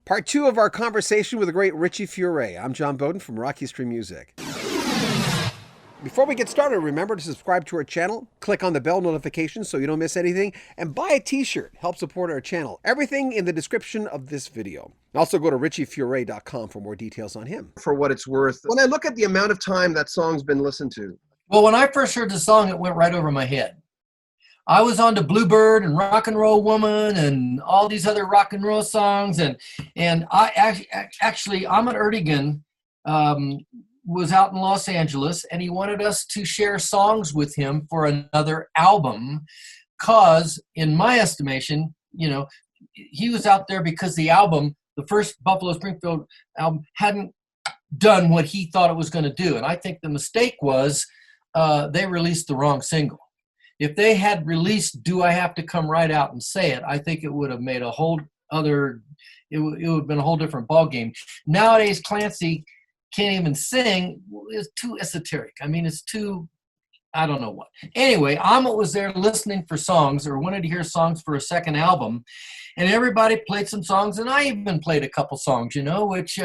Part two of our conversation with the great Richie Furay. I'm John Beaudin from Rocky Stream Music. Before we get started, remember to subscribe to our channel, click on the bell notification so you don't miss anything, and buy a t-shirt. Help support our channel. Everything in the description of this video. Also go to richiefuray.com for more details on him. For what it's worth, when I look at the amount of time that song's been listened to. Well, when I first heard the song, it went right over my head. I was on to Bluebird and Rock and Roll Woman and all these other rock and roll songs. And I actually, Ahmet Ertegun was out in Los Angeles, and he wanted us to share songs with him for another album because, in my estimation, you know, he was out there because the album, the first Buffalo Springfield album, hadn't done what he thought it was going to do. And I think the mistake was they released the wrong single. If they had released Do I Have to Come Right Out and Say It, I think it would have made a whole other, it would have been a whole different ballgame. Nowadays, Clancy can't even sing. It's too esoteric. I mean, it's too, I don't know what. Anyway, Ahmet was there listening for songs or wanted to hear songs for a second album. And everybody played some songs, and I even played a couple songs, you know, which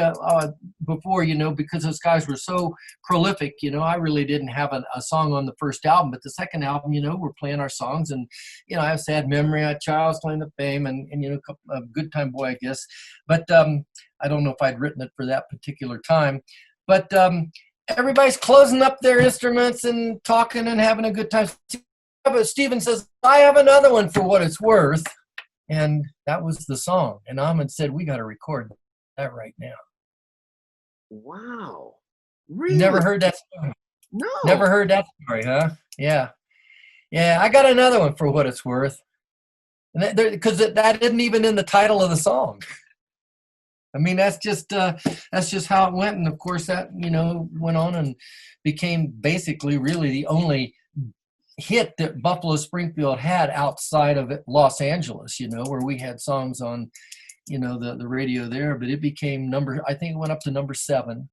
before, you know, because those guys were so prolific, you know, I really didn't have a song on the first album. But the second album, you know, we're playing our songs. And, you know, I have Sad Memory, I had Child's Claim to Fame, and you know, a Good Time Boy, I guess. But I don't know if I'd written it for that particular time. But everybody's closing up their instruments and talking and having a good time. Steven says, I have another one for what it's worth. And that was the song. And Ahmet said, we got to record that right now. Wow. Really? Never heard that story. No. Never heard that story, huh? Yeah. Yeah, I got another one for what it's worth. Because that isn't even in the title of the song. I mean, that's just how it went. And of course that, you know, went on and became basically really the only hit that Buffalo Springfield had outside of Los Angeles, you know, where we had songs on, you know, the radio there, but it became I think it went up to number 7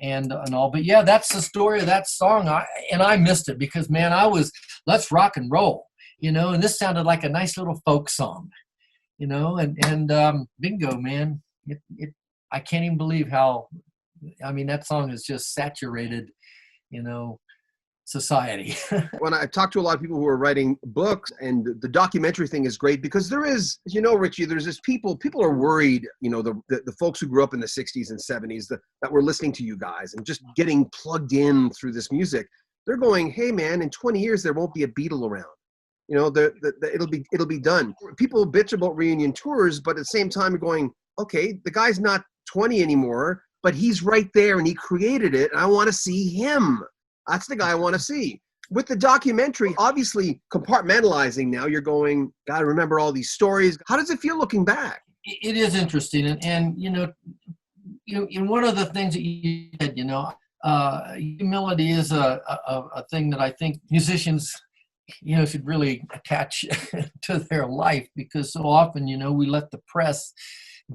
and all. But yeah, that's the story of that song. I missed it because, man, let's rock and roll, you know, and this sounded like a nice little folk song, you know, and bingo, man. I can't even believe how, I mean, that song is just saturated, you know, society. When I talk to a lot of people who are writing books, and the documentary thing is great because there is, as you know, Richie, there's this people are worried, you know, the folks who grew up in the 60s and 70s that were listening to you guys and just getting plugged in through this music. They're going, hey man, in 20 years, there won't be a Beatle around. You know, it'll be done. People bitch about reunion tours, but at the same time going, okay, the guy's not 20 anymore, but he's right there and he created it. And I want to see him. That's the guy I want to see. With the documentary, obviously compartmentalizing now, you're going, got to remember all these stories. How does it feel looking back? It is interesting. And you know, in one of the things that you said, you know, humility is a thing that I think musicians, you know, should really attach to their life, because so often, you know, we let the press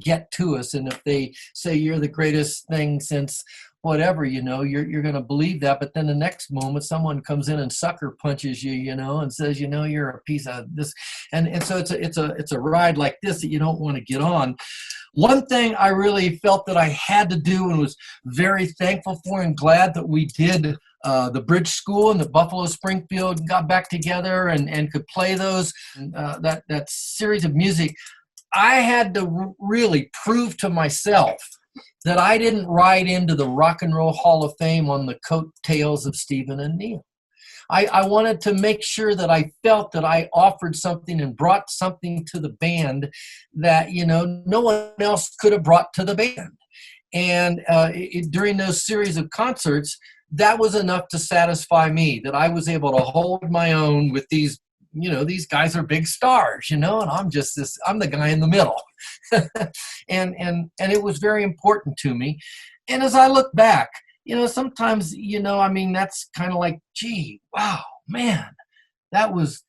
get to us. And if they say you're the greatest thing since whatever, you know, you're going to believe that. But then the next moment someone comes in and sucker punches you, you know, and says, you know, you're a piece of this. And so it's a ride like this that you don't want to get on. One thing I really felt that I had to do and was very thankful for and glad that we did the Bridge School and the Buffalo Springfield got back together and could play those, that series of music. I had to really prove to myself that I didn't ride into the Rock and Roll Hall of Fame on the coattails of Stephen and Neil. I wanted to make sure that I felt that I offered something and brought something to the band that, you know, no one else could have brought to the band. And during those series of concerts, that was enough to satisfy me, that I was able to hold my own with these, you know, these guys are big stars, you know, and I'm the guy in the middle. and it was very important to me. And as I look back, you know, sometimes, you know, I mean, that's kind of like, gee, wow, man, that was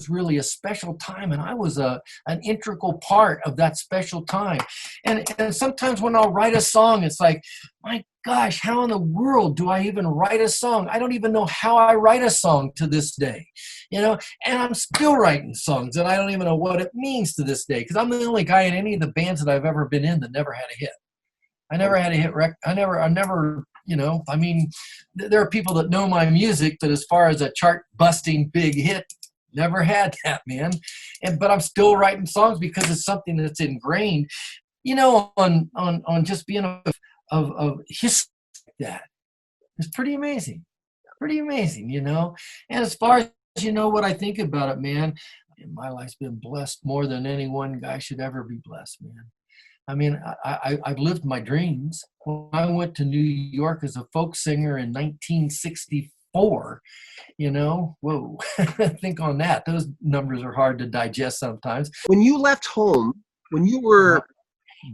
really a special time, and I was an integral part of that special time. And sometimes when I'll write a song, it's like, my gosh, how in the world do I even write a song? I don't even know how I write a song to this day, and I'm still writing songs, and I don't even know what it means to this day, because I'm the only guy in any of the bands that I've ever been in that never had a hit. I never had a hit record. I never, I mean, there are people that know my music, but as far as a chart-busting big hit, never had that, man. But I'm still writing songs because it's something that's ingrained, on just being of history like that. It's pretty amazing. And as far as, what I think about it, man, my life's been blessed more than any one guy should ever be blessed, man. I mean, I've lived my dreams. When I went to New York as a folk singer in 1964, whoa, think on that. Those numbers are hard to digest sometimes. When you left home, when you were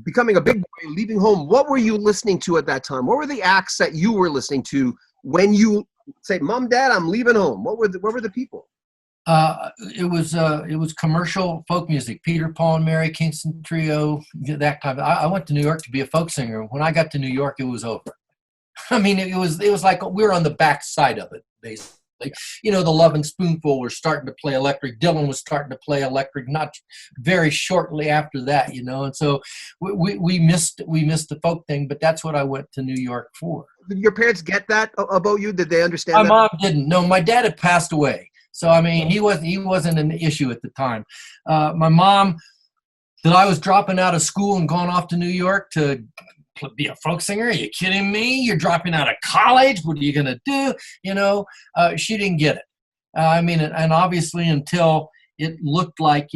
becoming a big boy, leaving home, what were you listening to at that time? What were the acts that you were listening to when you say, Mom, Dad, I'm leaving home? What were the people? It was commercial folk music. Peter, Paul and Mary, Kingston Trio, that kind of. I went to New York to be a folk singer. When I got to New York, it was over. I mean, it was like we were on the back side of it, basically. The Love and Spoonful were starting to play electric. Dylan was starting to play electric, not very shortly after that, and so we missed the folk thing. But that's what I went to New York for. Did your parents get that about you? Did they understand? My mom didn't. No, my dad had passed away. So, I mean, he wasn't an issue at the time. My mom, that I was dropping out of school and going off to New York to be a folk singer. Are you kidding me? You're dropping out of college. What are you going to do? She didn't get it. And obviously until it looked like,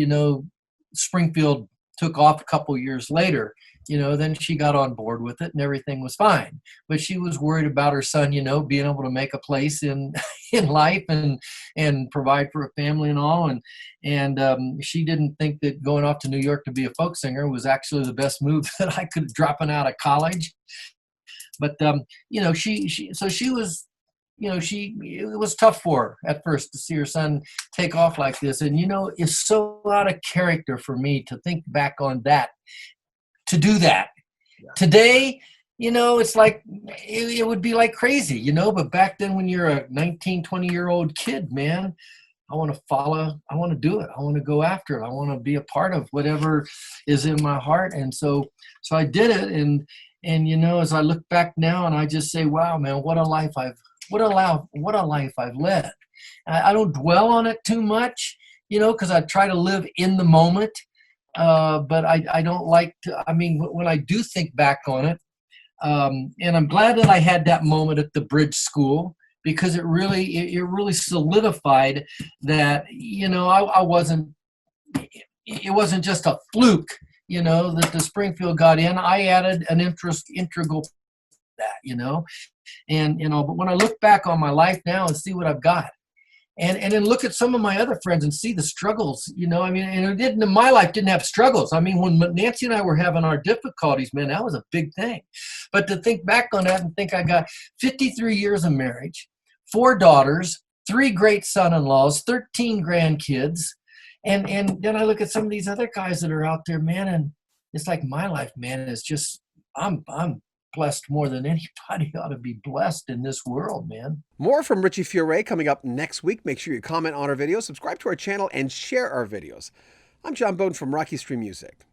Springfield took off a couple years later, then she got on board with it and everything was fine. But she was worried about her son, being able to make a place in life and provide for a family and all. And she didn't think that going off to New York to be a folk singer was actually the best move that I could dropping out of college. But, it was tough for her at first to see her son take off like this. And, it's so out of character for me to think back on that. To do that. Yeah. Today, it's like, it would be like crazy, but back then when you're a 19, 20-year-old kid, man, I want to do it. I want to go after it. I want to be a part of whatever is in my heart. And so I did it. And as I look back now and I just say, wow, man, what a life I've led. I don't dwell on it too much, because I try to live in the moment. But I don't like to, when I do think back on it, and I'm glad that I had that moment at the bridge school, because it really solidified that, I wasn't, it wasn't just a fluke, that the Springfield got in. I added an integral to that, but when I look back on my life now and see what I've got, and then look at some of my other friends and see the struggles, and my life didn't have struggles. When Nancy and I were having our difficulties, man, that was a big thing. But to think back on that and think I got 53 years of marriage, 4 daughters, 3 great son-in-laws, 13 grandkids, and then I look at some of these other guys that are out there, man, and it's like my life, man, is just, I'm blessed more than anybody ought to be blessed in this world, man. More from Richie Furay coming up next week. Make sure you comment on our videos, subscribe to our channel, and share our videos. I'm John Beaudin from Rocky Stream Music.